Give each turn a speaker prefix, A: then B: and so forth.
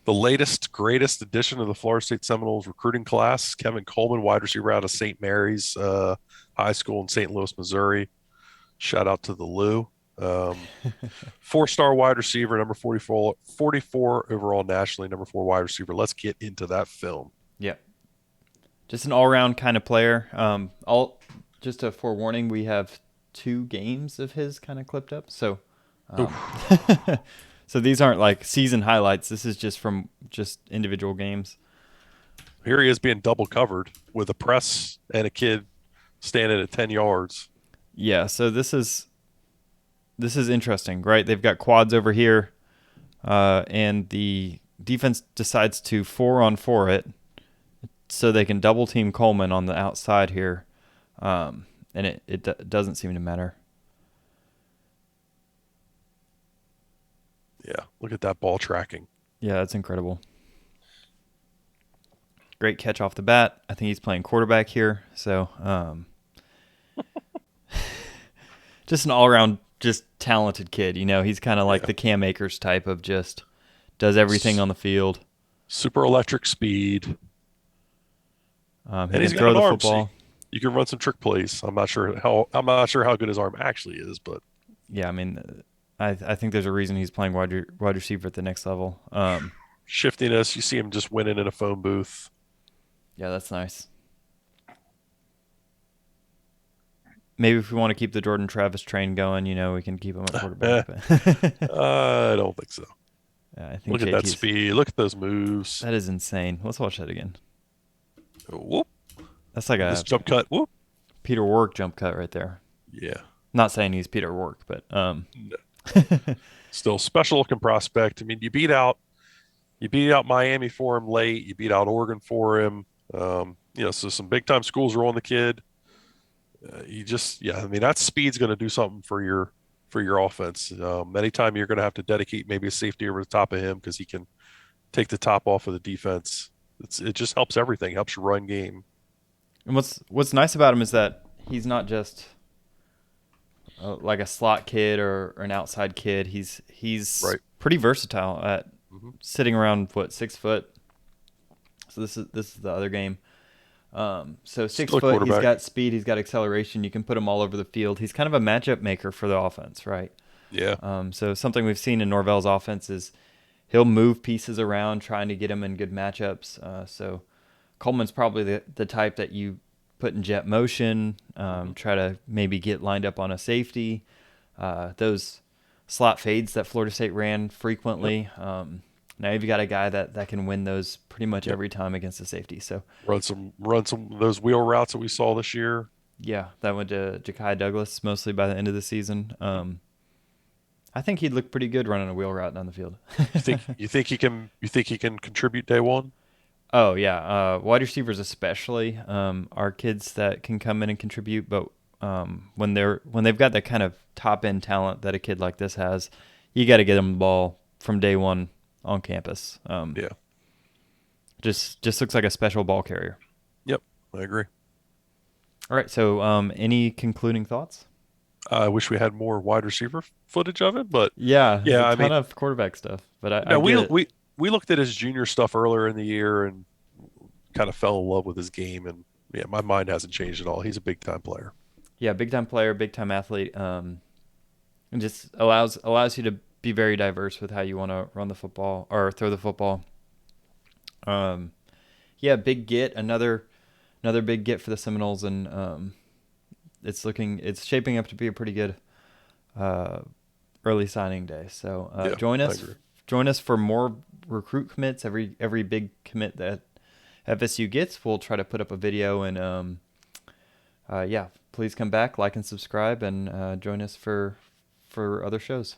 A: The latest, greatest addition to the Florida State Seminoles recruiting class, Kevin Coleman, wide receiver out of St. Mary's High School in St. Louis, Missouri. Shout out to the Lou. Um, Four-star wide receiver, number 44 overall nationally, number four wide receiver. Let's get into that film.
B: Yeah, just an all-around kind of player. All just a forewarning, we have 2 games of his kind of clipped up. So, um,
A: Oof.
B: so these aren't like season highlights. This is just from just individual games.
A: Here he is being double covered with a press and a kid standing at 10 yards.
B: Yeah. So this is interesting, right? They've got quads over here, and the defense decides to 4-on-4 it, so they can double team Coleman on the outside here, and it doesn't seem to matter.
A: Yeah, look at that ball tracking.
B: Yeah, that's incredible. Great catch off the bat. I think he's playing quarterback here, so just an all around just talented kid. He's kind of like
A: Yeah.
B: the Cam Akers type of just does everything on the field.
A: Super electric speed.
B: He
A: And
B: can
A: he's got
B: throw
A: an
B: the
A: arm, so
B: football.
A: you can run some trick plays. I'm not sure how good his arm actually is, but
B: Yeah, I mean, I think there's a reason he's playing wide receiver at the next level.
A: shiftiness, you see him just winning in a phone booth.
B: Yeah, that's nice. Maybe if we want to keep the Jordan Travis train going, we can keep him at quarterback.
A: Eh,
B: But
A: I don't think so.
B: yeah, I think
A: Look at that
B: JT's
A: speed. Look at those moves.
B: that is insane. Let's watch that again.
A: Whoop.
B: That's like
A: This
B: a
A: jump cut. Whoop.
B: Peter Work jump cut right there.
A: Yeah.
B: Not saying he's Peter Work, but
A: No. Still special looking prospect. I mean, you beat out Miami for him late. You beat out Oregon for him. So some big time schools are on the kid. Yeah. I mean, that speed's going to do something for your offense. Anytime you're going to have to dedicate maybe a safety over the top of him because he can take the top off of the defense. It just helps everything. Helps your run game.
B: and what's nice about him is that he's not just like a slot kid or an outside kid. He's
A: Right.
B: pretty versatile at
A: Hmm.
B: sitting around 6 foot. So this is the other game. So six
A: Still a
B: foot, he's
A: quarterback.
B: got speed, he's got acceleration. You can put him all over the field. He's kind of a matchup maker for the offense, right?
A: Yeah.
B: So something we've seen in Norvell's offense is he'll move pieces around, trying to get him in good matchups. So Coleman's probably the type that you put in jet motion,
A: Hmm.
B: try to maybe get lined up on a safety. Those slot fades that Florida State ran
A: Yep.
B: frequently. Now you've got a guy that can win those pretty much
A: Yep.
B: every time against the safety. So
A: Run some of those wheel routes that we saw this year.
B: yeah, that went to Ja'Kai Douglas mostly by the end of the season. I think he'd look pretty good running a wheel route down the field.
A: You think he can contribute day one?
B: Oh yeah, wide receivers especially are kids that can come in and contribute, but when they've got that kind of top end talent that a kid like this has, you got to get them the ball from day one on campus.
A: Yeah.
B: Just looks like a special ball carrier.
A: Yep. I agree.
B: All right, so any concluding thoughts?
A: I wish we had more wide receiver footage of it, but
B: Yeah, there's a
A: yeah, I
B: ton
A: mean,
B: of quarterback stuff, but I
A: no,
B: get
A: we
B: it.
A: we we looked at his junior stuff earlier in the year and kind of fell in love with his game, and yeah, my mind hasn't changed at all. He's a big time player.
B: Yeah, big time player, big time athlete. And just allows you to be very diverse with how you want to run the football or throw the football. Um, yeah, big get, another big get for the Seminoles, and it's shaping up to be a pretty good uh, early signing day. So
A: Yeah, I agree.
B: join us for more recruit commits. Every big commit that FSU gets, we'll try to put up a video, and yeah, please come back, like and subscribe, and join us for other shows.